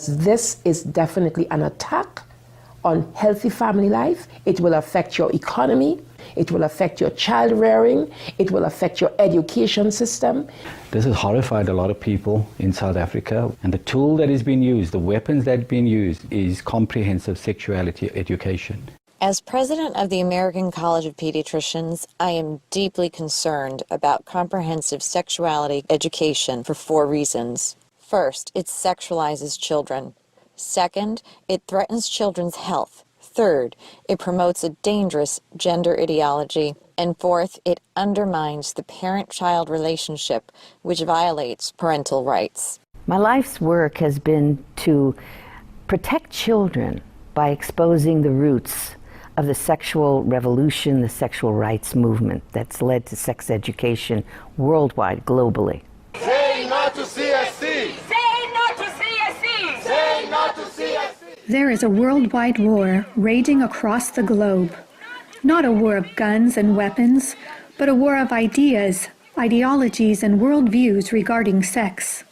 This is definitely an attack on healthy family life. It will affect your economy. It will affect your child rearing. It will affect your education system. This has horrified a lot of people in South Africa. And the tool that is being used, the weapons that are being used, is comprehensive sexuality education. As president of the American College of Pediatricians, I am deeply concerned about comprehensive sexuality education for 4 reasons. First, it sexualizes children. Second, it threatens children's health. Third, it promotes a dangerous gender ideology. And fourth, it undermines the parent-child relationship, which violates parental rights. My life's work has been to protect children by exposing the roots of the sexual revolution, the sexual rights movement that's led to sex education worldwide, globally. Say not to CSC! Say not to CSC! Say not to CSC! There is a worldwide war raging across the globe. Not a war of guns and weapons, but a war of ideas, ideologies, and worldviews regarding sex.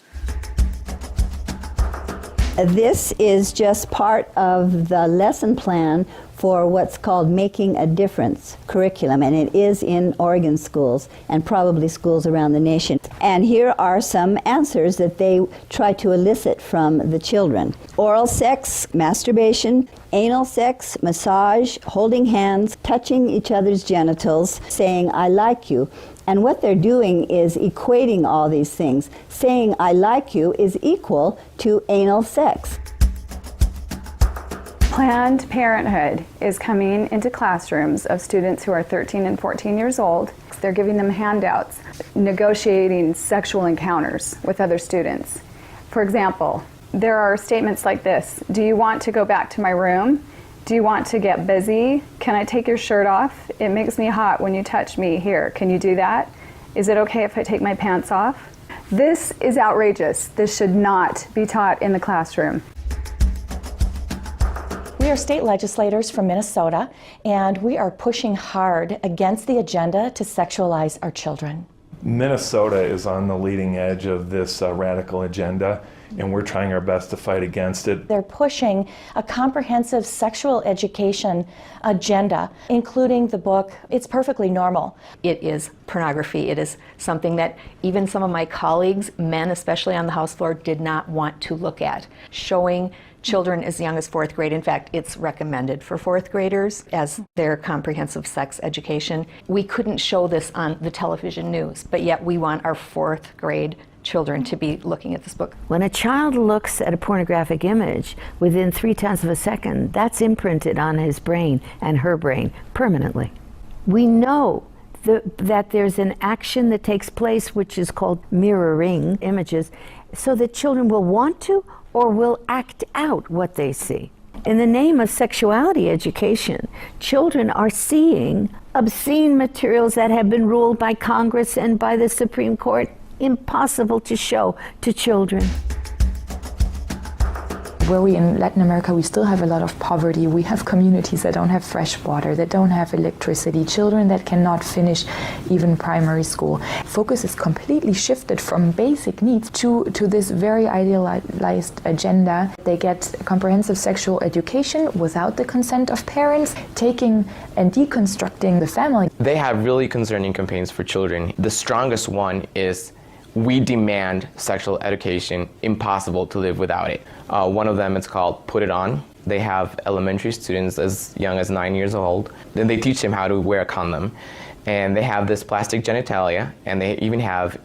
This is just part of the lesson plan for what's called Making a Difference curriculum, and it is in Oregon schools and probably schools around the nation. And here are some answers that they try to elicit from the children. Oral sex, masturbation, anal sex, massage, holding hands, touching each other's genitals, saying, "I like you." And what they're doing is equating all these things. Saying, "I like you" is equal to anal sex. Planned Parenthood is coming into classrooms of students who are 13 and 14 years old. They're giving them handouts, negotiating sexual encounters with other students. For example, there are statements like this: "Do you want to go back to my room? Do you want to get busy? Can I take your shirt off? It makes me hot when you touch me. Here, can you do that? Is it okay if I take my pants off?" This is outrageous. This should not be taught in the classroom. We are state legislators from Minnesota, and we are pushing hard against the agenda to sexualize our children. Minnesota is on the leading edge of this radical agenda, and we're trying our best to fight against it. They're pushing a comprehensive sexual education agenda, including the book, It's Perfectly Normal. It is pornography. It is something that even some of my colleagues, men especially on the House floor, did not want to look at. Showing children as young as 4th grade. In fact, it's recommended for 4th graders as their comprehensive sex education. We couldn't show this on the television news, but yet we want our 4th grade children to be looking at this book. When a child looks at a pornographic image, within 0.3 of a second, that's imprinted on his brain and her brain permanently. We know that there's an action that takes place which is called mirroring images, so that children will want to or will act out what they see. In the name of sexuality education, children are seeing obscene materials that have been ruled by Congress and by the Supreme Court impossible to show to children. Where we in Latin America, we still have a lot of poverty. We have communities that don't have fresh water, that don't have electricity, children that cannot finish even primary school. Focus is completely shifted from basic needs to this very idealized agenda. They get comprehensive sexual education without the consent of parents, taking and deconstructing the family. They have really concerning campaigns for children. The strongest one is "We demand sexual education, impossible to live without it." One of them is called Put It On. They have elementary students as young as 9 years old. Then they teach them how to wear a condom. And they have this plastic genitalia, and they even have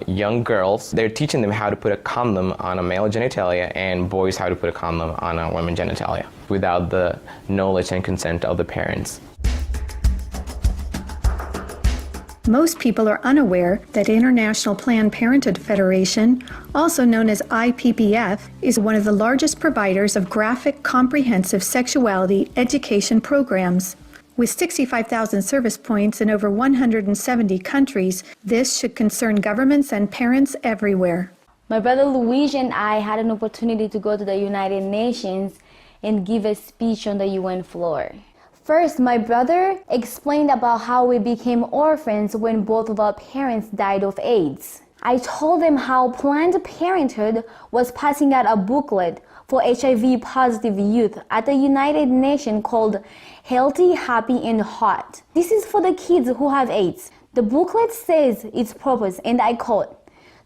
young girls. They're teaching them how to put a condom on a male genitalia and boys how to put a condom on a women's genitalia without the knowledge and consent of the parents. Most people are unaware that International Planned Parenthood Federation, also known as IPPF, is one of the largest providers of graphic, comprehensive sexuality education programs. With 65,000 service points in over 170 countries, this should concern governments and parents everywhere. My brother Luigi and I had an opportunity to go to the United Nations and give a speech on the UN floor. First, my brother explained about how we became orphans when both of our parents died of AIDS. I told him how Planned Parenthood was passing out a booklet for HIV-positive youth at the United Nations called Healthy, Happy, and Hot. This is for the kids who have AIDS. The booklet says its purpose, and I quote,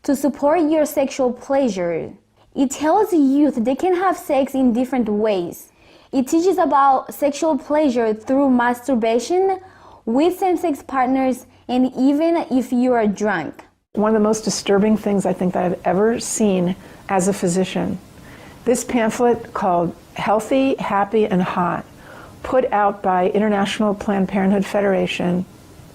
"To support your sexual pleasure." It tells youth they can have sex in different ways. It teaches about sexual pleasure through masturbation, with same-sex partners, and even if you are drunk. One of the most disturbing things I think that I've ever seen as a physician, this pamphlet called Healthy, Happy, and Hot, put out by International Planned Parenthood Federation,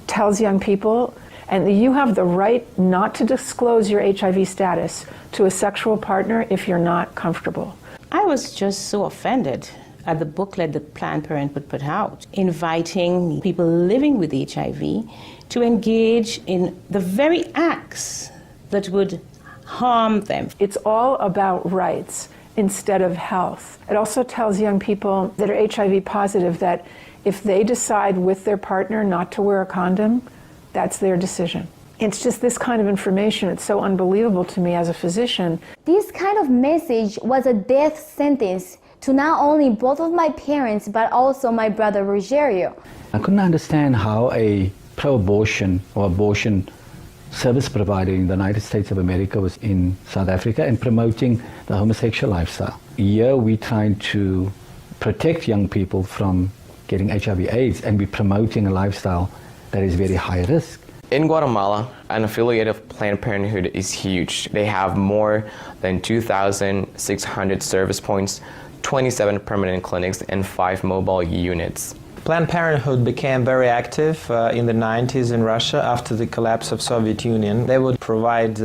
tells young people, and you have the right not to disclose your HIV status to a sexual partner if you're not comfortable. I was just so offended at the booklet that Planned Parenthood put out, inviting people living with HIV to engage in the very acts that would harm them. It's all about rights instead of health. It also tells young people that are HIV positive that if they decide with their partner not to wear a condom, that's their decision. It's just this kind of information. It's so unbelievable to me as a physician. This kind of message was a death sentence to not only both of my parents, but also my brother Rogerio. I couldn't understand how a pro-abortion or abortion service provider in the United States of America was in South Africa and promoting the homosexual lifestyle. Here we're trying to protect young people from getting HIV/AIDS, and we're promoting a lifestyle that is very high risk. In Guatemala, an affiliate of Planned Parenthood is huge. They have more than 2,600 service points, 27 permanent clinics, and 5 mobile units. Planned Parenthood became very active in the 90s in Russia after the collapse of Soviet Union. They would provide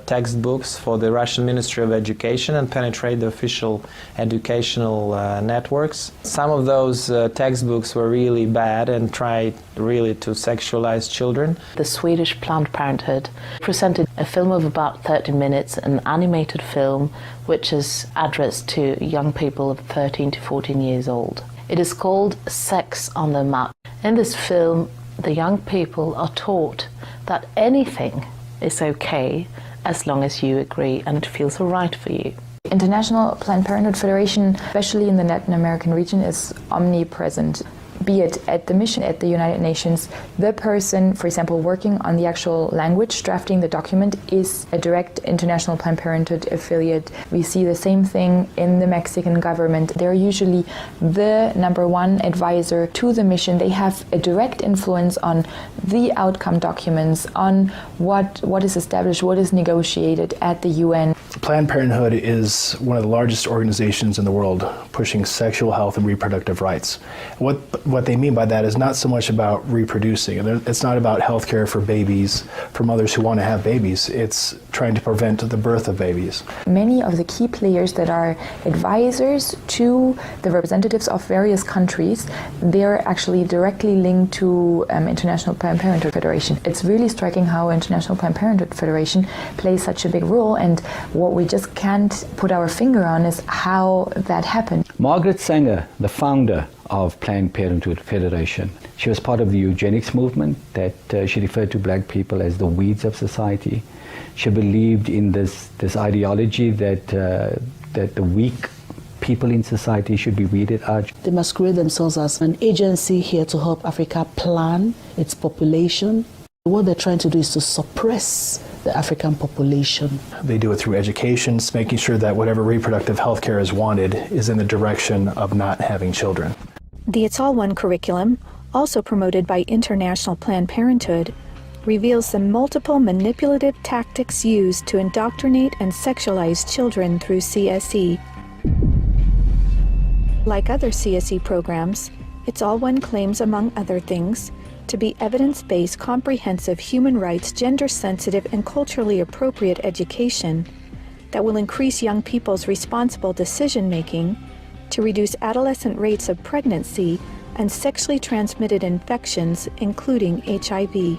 textbooks for the Russian Ministry of Education and penetrate the official educational networks. Some of those textbooks were really bad and tried really to sexualize children. The Swedish Planned Parenthood presented a film of about 30 minutes, an animated film which is addressed to young people of 13 to 14 years old. It is called Sex on the Map. In this film, the young people are taught that anything is okay as long as you agree and it feels all right for you. International Planned Parenthood Federation, especially in the Latin American region, is omnipresent. Be it at the mission at the United Nations, the person, for example, working on the actual language, drafting the document, is a direct International Planned Parenthood affiliate. We see the same thing in the Mexican government. They're usually the #1 advisor to the mission. They have a direct influence on the outcome documents, on what is established, what is negotiated at the UN. Planned Parenthood is one of the largest organizations in the world pushing sexual health and reproductive rights. What they mean by that is not so much about reproducing. It's not about health care for babies, for mothers who want to have babies. It's trying to prevent the birth of babies. Many of the key players that are advisors to the representatives of various countries, they're actually directly linked to International Planned Parenthood Federation. It's really striking how International Planned Parenthood Federation plays such a big role, and what we just can't put our finger on is how that happened. Margaret Sanger, the founder of Planned Parenthood Federation, she was part of the eugenics movement that she referred to black people as the weeds of society. She believed in this ideology that the weak people in society should be weeded out. They masquerade themselves as an agency here to help Africa plan its population. What they're trying to do is to suppress the African population. They do it through education, making sure that whatever reproductive health care is wanted is in the direction of not having children. The It's All One curriculum, also promoted by International Planned Parenthood, reveals the multiple manipulative tactics used to indoctrinate and sexualize children through CSE. Like other CSE programs, It's All One claims, among other things, to be evidence-based, comprehensive, human rights, gender-sensitive, and culturally appropriate education that will increase young people's responsible decision-making, to reduce adolescent rates of pregnancy, and sexually transmitted infections, including HIV.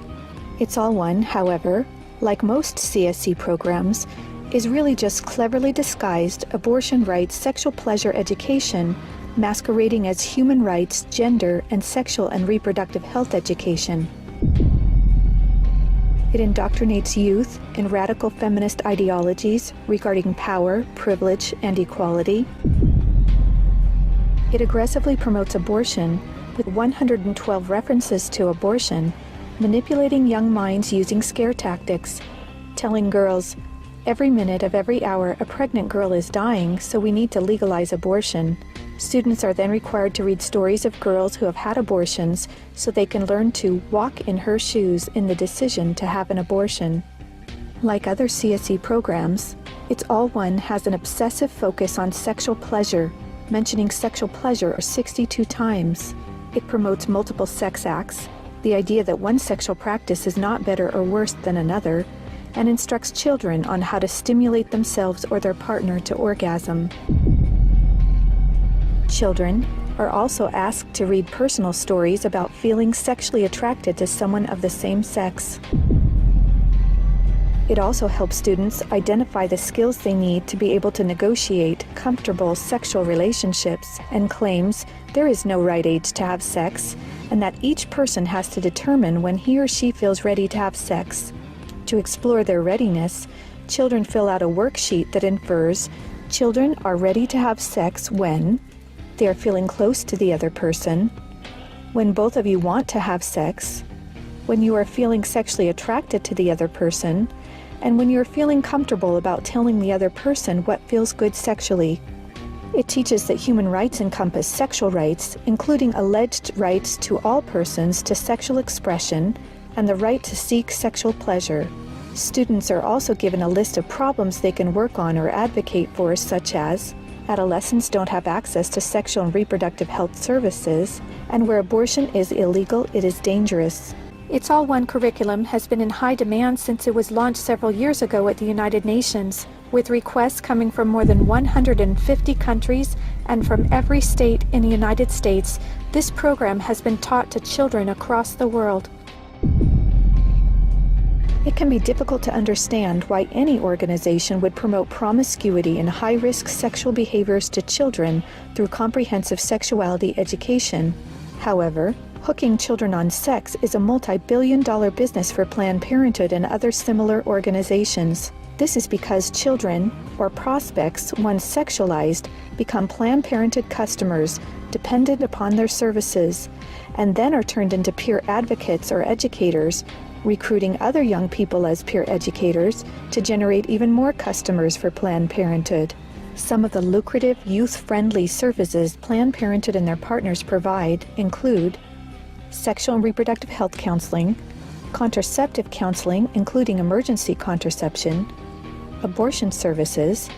It's All One, however, like most CSE programs, is really just cleverly disguised abortion rights sexual pleasure education masquerading as human rights, gender, and sexual and reproductive health education. It indoctrinates youth in radical feminist ideologies regarding power, privilege, and equality. It aggressively promotes abortion with 112 references to abortion, manipulating young minds using scare tactics, telling girls, every minute of every hour a pregnant girl is dying, so we need to legalize abortion. Students are then required to read stories of girls who have had abortions so they can learn to walk in her shoes in the decision to have an abortion. Like other CSE programs, It's All One has an obsessive focus on sexual pleasure, mentioning sexual pleasure 62 times. It promotes multiple sex acts, the idea that one sexual practice is not better or worse than another, and instructs children on how to stimulate themselves or their partner to orgasm. Children are also asked to read personal stories about feeling sexually attracted to someone of the same sex. It also helps students identify the skills they need to be able to negotiate comfortable sexual relationships, and claims there is no right age to have sex, and that each person has to determine when he or she feels ready to have sex. To explore their readiness, children fill out a worksheet that infers children are ready to have sex when they are feeling close to the other person, when both of you want to have sex, when you are feeling sexually attracted to the other person, and when you are feeling comfortable about telling the other person what feels good sexually. It teaches that human rights encompass sexual rights, including alleged rights to all persons to sexual expression and the right to seek sexual pleasure. Students are also given a list of problems they can work on or advocate for, such as adolescents don't have access to sexual and reproductive health services, and where abortion is illegal, it is dangerous. It's All One curriculum has been in high demand since it was launched several years ago at the United Nations, with requests coming from more than 150 countries and from every state in the United States. This program has been taught to children across the world. It can be difficult to understand why any organization would promote promiscuity and high-risk sexual behaviors to children through comprehensive sexuality education. However, hooking children on sex is a multi-billion-dollar business for Planned Parenthood and other similar organizations. This is because children, or prospects, once sexualized, become Planned Parenthood customers dependent upon their services, and then are turned into peer advocates or educators, recruiting other young people as peer educators to generate even more customers for Planned Parenthood. Some of the lucrative, youth-friendly services Planned Parenthood and their partners provide include sexual and reproductive health counseling, contraceptive counseling, including emergency contraception, abortion services,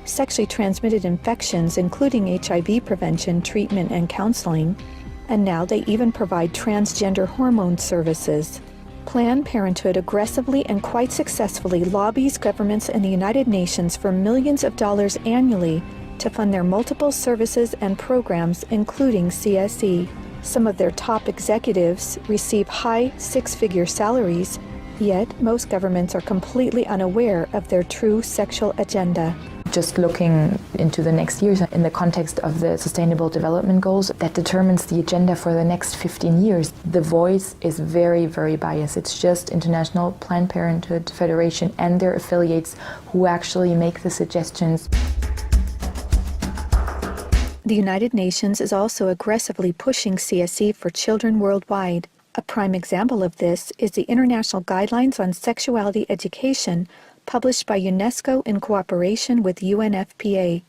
sexually transmitted infections, including HIV prevention, treatment, and counseling, and now they even provide transgender hormone services. Planned Parenthood aggressively and quite successfully lobbies governments and the United Nations for millions of dollars annually to fund their multiple services and programs, including CSE. Some of their top executives receive high six-figure salaries, yet most governments are completely unaware of their true sexual agenda. Just looking into the next years in the context of the Sustainable Development Goals, that determines the agenda for the next 15 years. The voice is very, very biased. It's just International Planned Parenthood Federation and their affiliates who actually make the suggestions. The United Nations is also aggressively pushing CSE for children worldwide. A prime example of this is the International Guidelines on Sexuality Education, published by UNESCO in cooperation with UNFPA.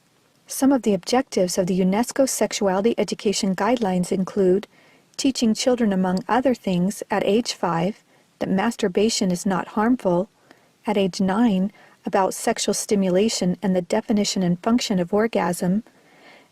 Some of the objectives of the UNESCO Sexuality Education Guidelines include teaching children, among other things, at age 5, that masturbation is not harmful, at age 9, about sexual stimulation and the definition and function of orgasm,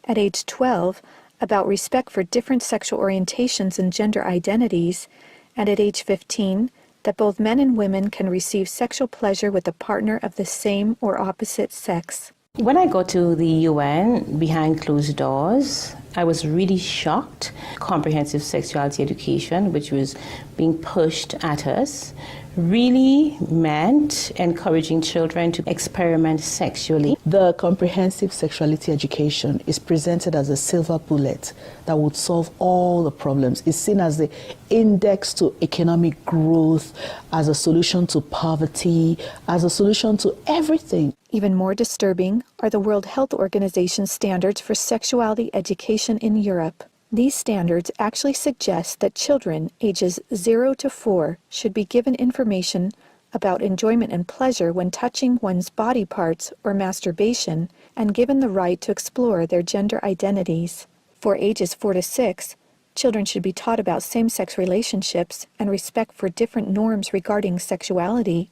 at age 12, about respect for different sexual orientations and gender identities, and at age 15, that both men and women can receive sexual pleasure with a partner of the same or opposite sex. When I go to the UN behind closed doors, I was really shocked. Comprehensive sexuality education, which was being pushed at us, really meant encouraging children to experiment sexually. The comprehensive sexuality education is presented as a silver bullet that would solve all the problems. It's seen as the index to economic growth, as a solution to poverty, as a solution to everything. Even more disturbing are the World Health Organization standards for sexuality education in Europe. These standards actually suggest that children ages 0 to 4 should be given information about enjoyment and pleasure when touching one's body parts or masturbation, and given the right to explore their gender identities. For ages 4 to 6, children should be taught about same-sex relationships and respect for different norms regarding sexuality.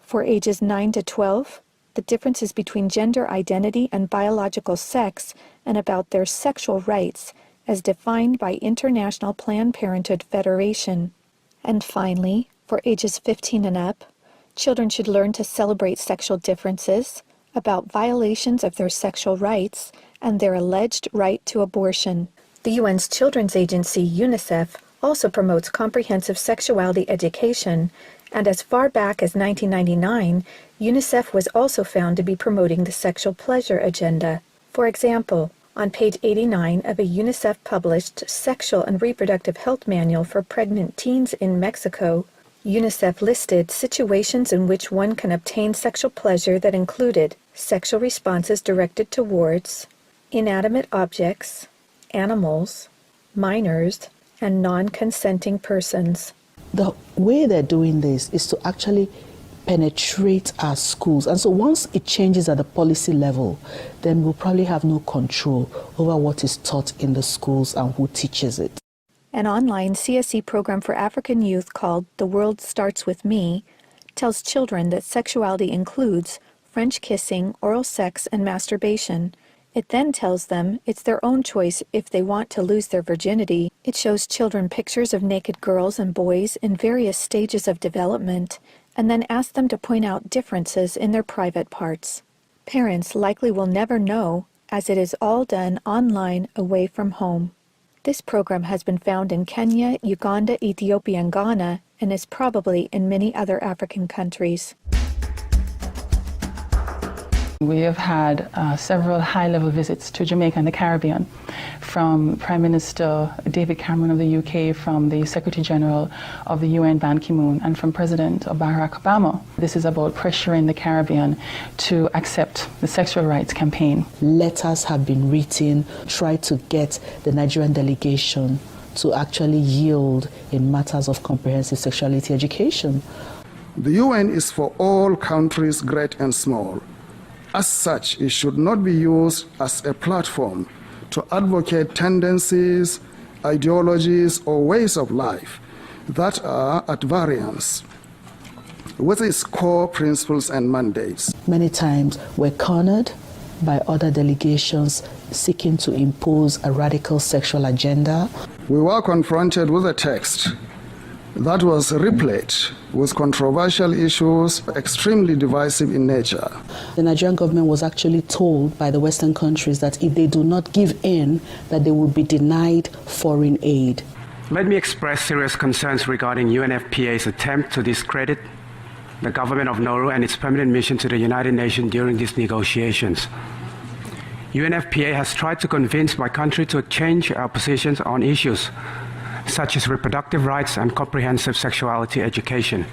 For ages 9 to 12, the differences between gender identity and biological sex, and about their sexual rights as defined by International Planned Parenthood Federation. And finally, for ages 15 and up, children should learn to celebrate sexual differences, about violations of their sexual rights, and their alleged right to abortion. The UN's Children's Agency, UNICEF, also promotes comprehensive sexuality education, and as far back as 1999, UNICEF was also found to be promoting the sexual pleasure agenda. For example, on page 89 of a UNICEF-published Sexual and Reproductive Health Manual for Pregnant Teens in Mexico, UNICEF listed situations in which one can obtain sexual pleasure that included sexual responses directed towards inanimate objects, animals, minors, and non-consenting persons. The way they're doing this is to actually penetrate our schools. And so once it changes at the policy level, then we'll probably have no control over what is taught in the schools and who teaches it. An online CSE program for African youth called The World Starts With Me tells children that sexuality includes French kissing, oral sex, and masturbation. It then tells them it's their own choice if they want to lose their virginity. It shows children pictures of naked girls and boys in various stages of development, and then asks them to point out differences in their private parts. Parents likely will never know, as it is all done online away from home. This program has been found in Kenya, Uganda, Ethiopia, and Ghana, and is probably in many other African countries. We have had several high-level visits to Jamaica and the Caribbean from Prime Minister David Cameron of the UK, from the Secretary General of the UN Ban Ki-moon, and from President Barack Obama. This is about pressuring the Caribbean to accept the sexual rights campaign. Letters have been written, try to get the Nigerian delegation to actually yield in matters of comprehensive sexuality education. The UN is for all countries, great and small. As such, it should not be used as a platform to advocate tendencies, ideologies, or ways of life that are at variance with its core principles and mandates. Many times we're cornered by other delegations seeking to impose a radical sexual agenda. We were confronted with a text that was replete with controversial issues, extremely divisive in nature. The Nigerian government was actually told by the Western countries that if they do not give in, that they will be denied foreign aid. Let me express serious concerns regarding UNFPA's attempt to discredit the government of Nauru and its permanent mission to the United Nations during these negotiations. UNFPA has tried to convince my country to change our positions on issues such as reproductive rights and comprehensive sexuality education.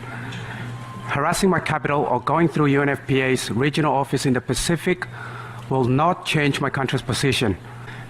Harassing my capital or going through UNFPA's regional office in the Pacific will not change my country's position.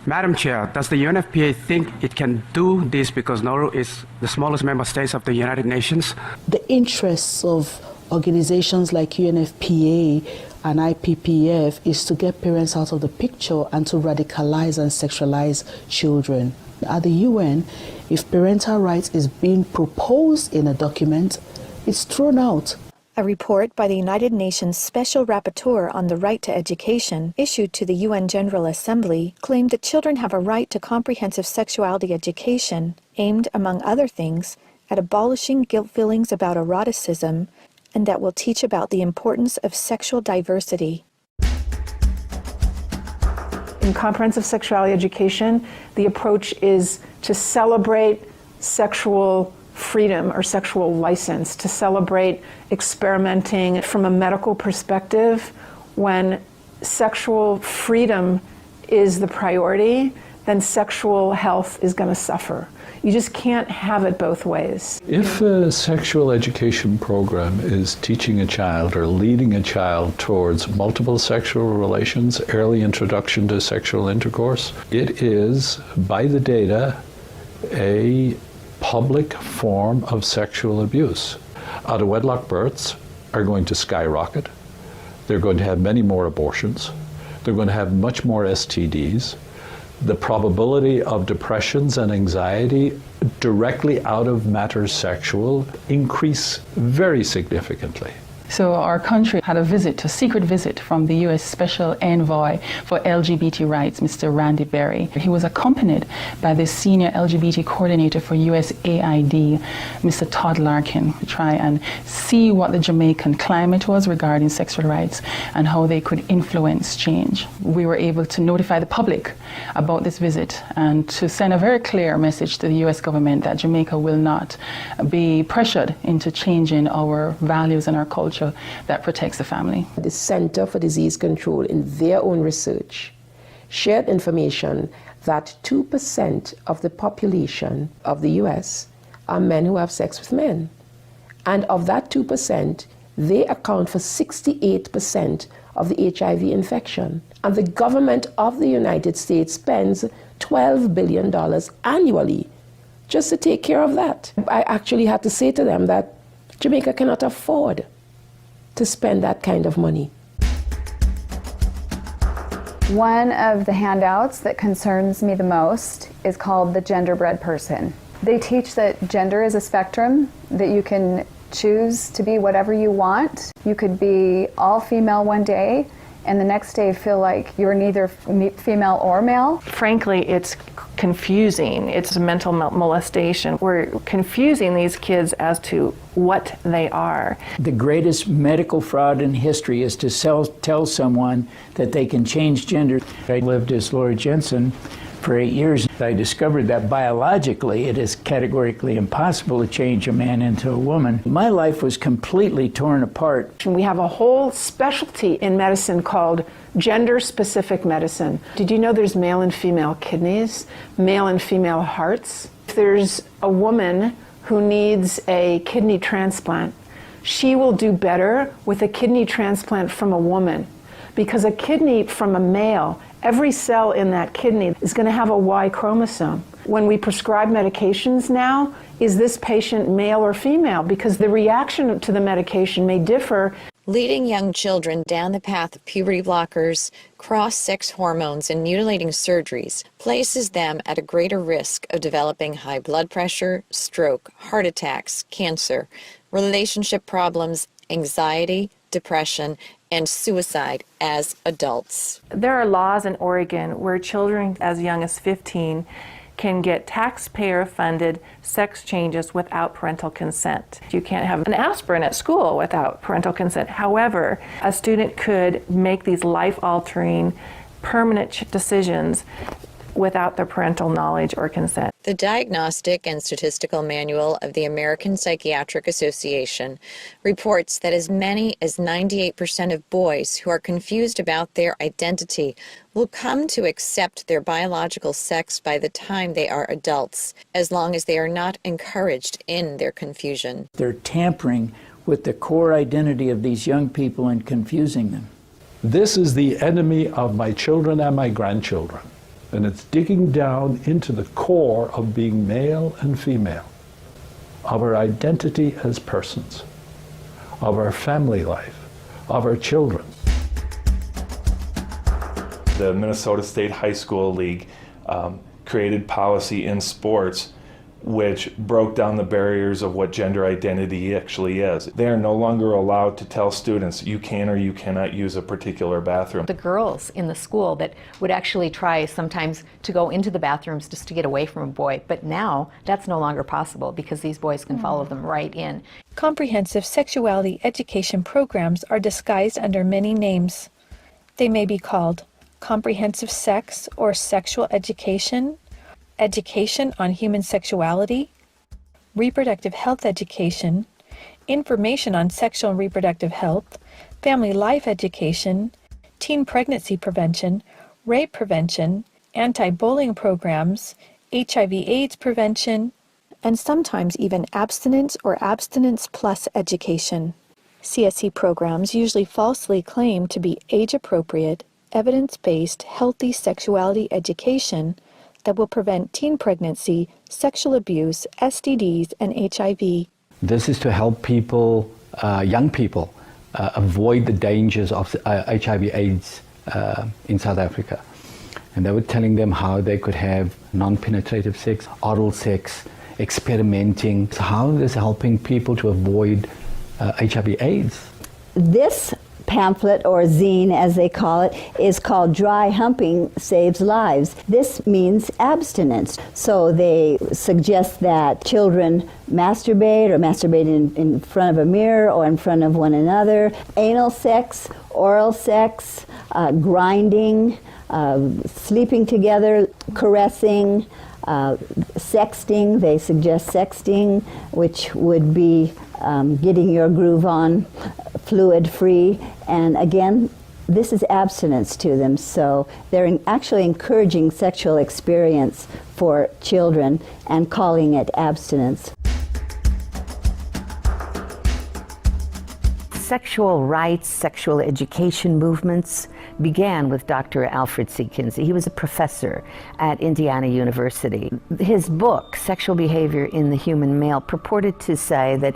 Madam Chair, does the UNFPA think it can do this because Nauru is the smallest member state of the United Nations? The interests of organizations like UNFPA and IPPF is to get parents out of the picture and to radicalize and sexualize children. At the UN, if parental rights is being proposed in a document, it's thrown out. A report by the United Nations Special Rapporteur on the Right to Education, issued to the UN General Assembly, claimed that children have a right to comprehensive sexuality education, aimed, among other things, at abolishing guilt feelings about eroticism, and that will teach about the importance of sexual diversity. In comprehensive sexuality education, the approach is to celebrate sexual freedom or sexual license, to celebrate experimenting from a medical perspective. When sexual freedom is the priority, then sexual health is going to suffer. You just can't have it both ways. If a sexual education program is teaching a child or leading a child towards multiple sexual relations, early introduction to sexual intercourse, it is, by the data, a public form of sexual abuse. Out-of-wedlock births are going to skyrocket. They're going to have many more abortions. They're going to have much more STDs. The probability of depressions and anxiety directly out of matters sexual increase very significantly. So our country had a secret visit from the U.S. Special Envoy for LGBT Rights, Mr. Randy Berry. He was accompanied by the Senior LGBT Coordinator for USAID, Mr. Todd Larkin, to try and see what the Jamaican climate was regarding sexual rights and how they could influence change. We were able to notify the public about this visit and to send a very clear message to the U.S. government that Jamaica will not be pressured into changing our values and our culture that protects the family. The Center for Disease Control, in their own research, shared information that 2% of the population of the US are men who have sex with men. And of that 2%, they account for 68% of the HIV infection. And the government of the United States spends $12 billion annually just to take care of that. I actually had to say to them that Jamaica cannot afford to spend that kind of money. One of the handouts that concerns me the most is called the Genderbread Person. They teach that gender is a spectrum, that you can choose to be whatever you want. You could be all female one day and the next day feel like you're neither female or male. Frankly, it's confusing. It's mental molestation. We're confusing these kids as to what they are. The greatest medical fraud in history is to tell someone that they can change gender. I lived as Laura Jensen for 8 years. I discovered that biologically it is categorically impossible to change a man into a woman. My life was completely torn apart. We have a whole specialty in medicine called gender-specific medicine. Did you know there's male and female kidneys, male and female hearts? If there's a woman who needs a kidney transplant, she will do better with a kidney transplant from a woman, because a kidney from a male, every cell in that kidney is going to have a Y chromosome. When we prescribe medications now, is this patient male or female? Because the reaction to the medication may differ. Leading young children down the path of puberty blockers, cross-sex hormones, and mutilating surgeries places them at a greater risk of developing high blood pressure, stroke, heart attacks, cancer, relationship problems, anxiety, depression, and suicide as adults. There are laws in Oregon where children as young as 15 can get taxpayer-funded sex changes without parental consent. You can't have an aspirin at school without parental consent. However, a student could make these life-altering, permanent decisions without their parental knowledge or consent. The Diagnostic and Statistical Manual of the American Psychiatric Association reports that as many as 98% of boys who are confused about their identity will come to accept their biological sex by the time they are adults, as long as they are not encouraged in their confusion. They're tampering with the core identity of these young people and confusing them. This is the enemy of my children and my grandchildren. And it's digging down into the core of being male and female, of our identity as persons, of our family life, of our children. The Minnesota State High School League created policy in sports which broke down the barriers of what gender identity actually is. They are no longer allowed to tell students you can or you cannot use a particular bathroom. The girls in the school that would actually try sometimes to go into the bathrooms just to get away from a boy, but now that's no longer possible because these boys can follow them right in. Comprehensive sexuality education programs are disguised under many names. They may be called comprehensive sex or sexual education, education on human sexuality, reproductive health education, information on sexual and reproductive health, family life education, teen pregnancy prevention, rape prevention, anti-bullying programs, HIV/AIDS prevention, and sometimes even abstinence or abstinence plus education. CSE programs usually falsely claim to be age-appropriate, evidence-based, healthy sexuality education that will prevent teen pregnancy, sexual abuse, STDs, and HIV. This is to help people, young people, avoid the dangers of HIV/AIDS in South Africa. And they were telling them how they could have non-penetrative sex, oral sex, experimenting. So how is this helping people to avoid HIV/AIDS? This pamphlet, or zine as they call it, is called Dry Humping Saves Lives. This means abstinence. So they suggest that children masturbate or masturbate in front of a mirror or in front of one another. Anal sex, oral sex, grinding, sleeping together, caressing, sexting. They suggest sexting, which would be getting your groove on, fluid-free, and again, this is abstinence to them, so they're actually encouraging sexual experience for children and calling it abstinence. Sexual rights, sexual education movements began with Dr. Alfred C. Kinsey. He was a professor at Indiana University. His book, Sexual Behavior in the Human Male, purported to say that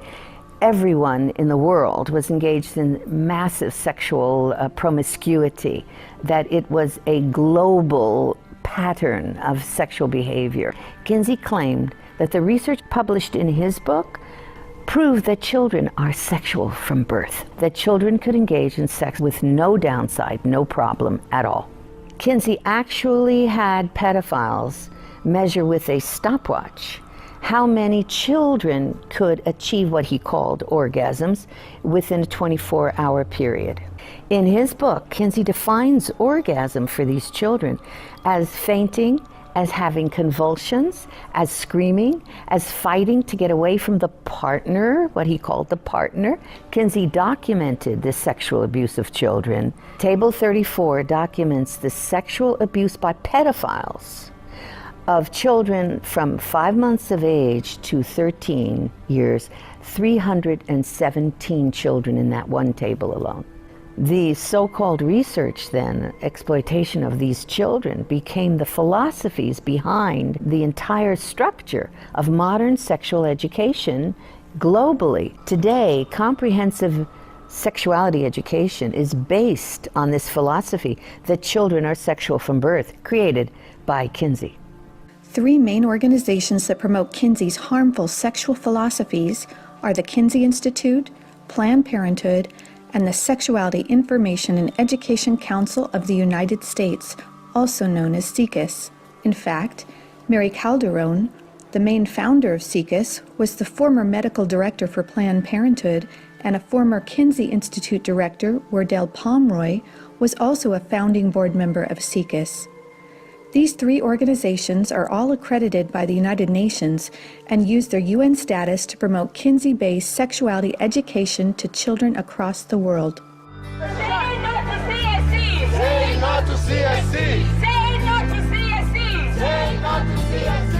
everyone in the world was engaged in massive sexual promiscuity, that it was a global pattern of sexual behavior. Kinsey claimed that the research published in his book proved that children are sexual from birth, that children could engage in sex with no downside, no problem at all. Kinsey actually had pedophiles measure with a stopwatch how many children could achieve what he called orgasms within a 24-hour period. In his book, Kinsey defines orgasm for these children as fainting, as having convulsions, as screaming, as fighting to get away from the partner, what he called the partner. Kinsey documented the sexual abuse of children. Table 34 documents the sexual abuse by pedophiles of children from 5 months of age to 13 years, 317 children in that one table alone. The so-called research then, exploitation of these children, became the philosophies behind the entire structure of modern sexual education globally. Today, comprehensive sexuality education is based on this philosophy that children are sexual from birth, created by Kinsey. 3 main organizations that promote Kinsey's harmful sexual philosophies are the Kinsey Institute, Planned Parenthood, and the Sexuality Information and Education Council of the United States, also known as SIECUS. In fact, Mary Calderon, the main founder of SIECUS, was the former medical director for Planned Parenthood, and a former Kinsey Institute director, Wardell Pomeroy, was also a founding board member of SIECUS. These 3 organizations are all accredited by the United Nations and use their UN status to promote Kinsey-based sexuality education to children across the world. Say no to CSC! Say no to CSC! Say no to CSC! Say no to CSC!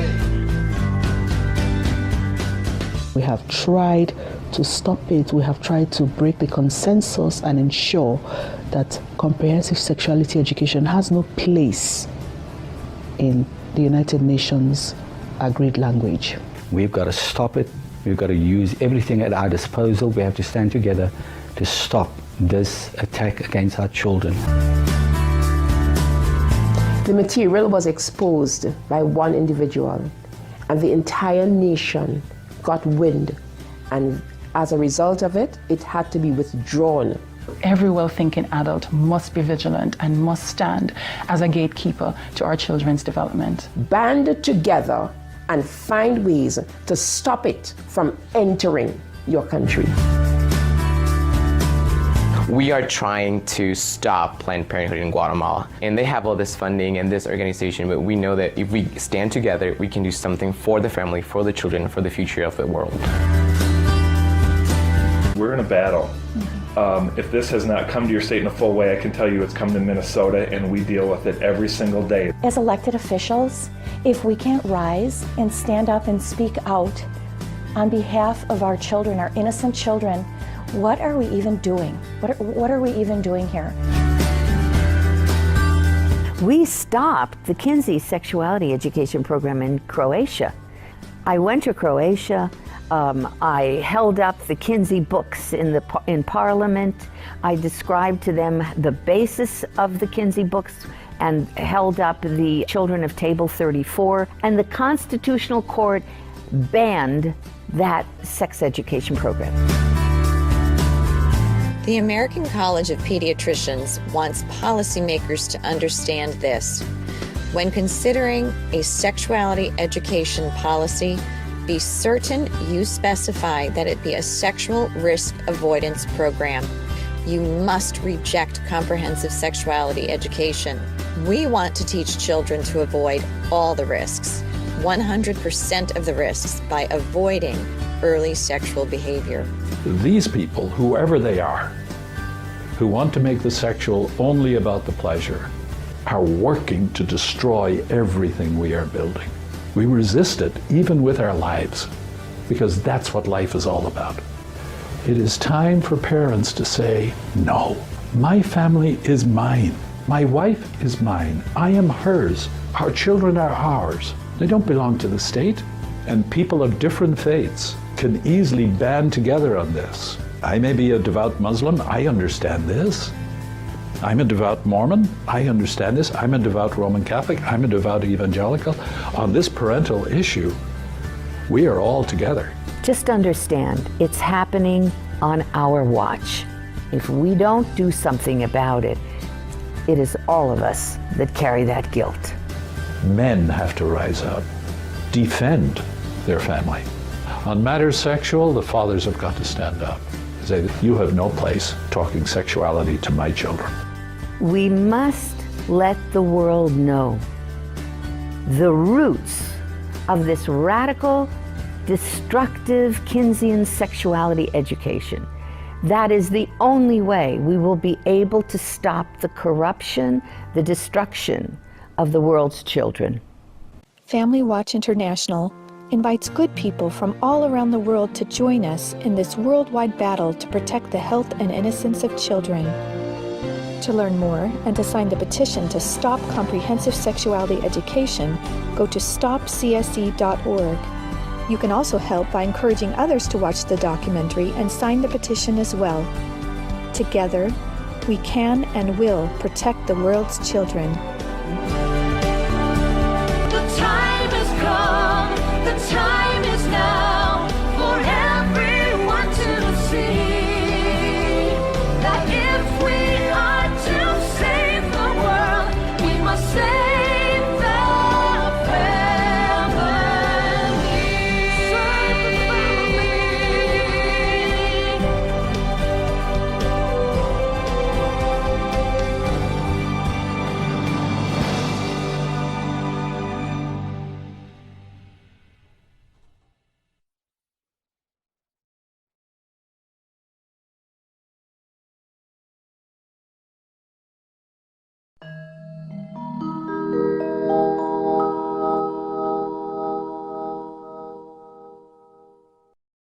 We have tried to stop it. We have tried to break the consensus and ensure that comprehensive sexuality education has no place in the United Nations agreed language. We've got to stop it. We've got to use everything at our disposal. We have to stand together to stop this attack against our children. The material was exposed by one individual, and the entire nation got wind, and as a result of it, it had to be withdrawn. Every well-thinking adult must be vigilant and must stand as a gatekeeper to our children's development. Band together and find ways to stop it from entering your country. We are trying to stop Planned Parenthood in Guatemala, and they have all this funding and this organization, but we know that if we stand together, we can do something for the family, for the children, for the future of the world. We're in a battle. If this has not come to your state in a full way, I can tell you it's come to Minnesota, and we deal with it every single day. As elected officials, if we can't rise and stand up and speak out on behalf of our children, our innocent children, what are we even doing? What are we even doing here? We stopped the Kinsey sexuality education program in Croatia. I went to Croatia. I held up the Kinsey books in Parliament. I described to them the basis of the Kinsey books and held up the Children of Table 34. And the Constitutional Court banned that sex education program. The American College of Pediatricians wants policymakers to understand this. When considering a sexuality education policy, be certain you specify that it be a sexual risk avoidance program. You must reject comprehensive sexuality education. We want to teach children to avoid all the risks, 100% of the risks, by avoiding early sexual behavior. These people, whoever they are, who want to make the sexual only about the pleasure, are working to destroy everything we are building. We resist it, even with our lives, because that's what life is all about. It is time for parents to say, no, my family is mine. My wife is mine. I am hers. Our children are ours. They don't belong to the state. And people of different faiths can easily band together on this. I may be a devout Muslim. I understand this. I'm a devout Mormon. I understand this. I'm a devout Roman Catholic. I'm a devout evangelical. On this parental issue, we are all together. Just understand, it's happening on our watch. If we don't do something about it, it is all of us that carry that guilt. Men have to rise up, defend their family. On matters sexual, the fathers have got to stand up. Say, you have no place talking sexuality to my children. We must let the world know the roots of this radical, destructive Kinseyan sexuality education. That is the only way we will be able to stop the corruption, the destruction of the world's children. Family Watch International invites good people from all around the world to join us in this worldwide battle to protect the health and innocence of children. To learn more and to sign the petition to stop comprehensive sexuality education, go to stopcse.org. You can also help by encouraging others to watch the documentary and sign the petition as well. Together, we can and will protect the world's children. The time has come, the time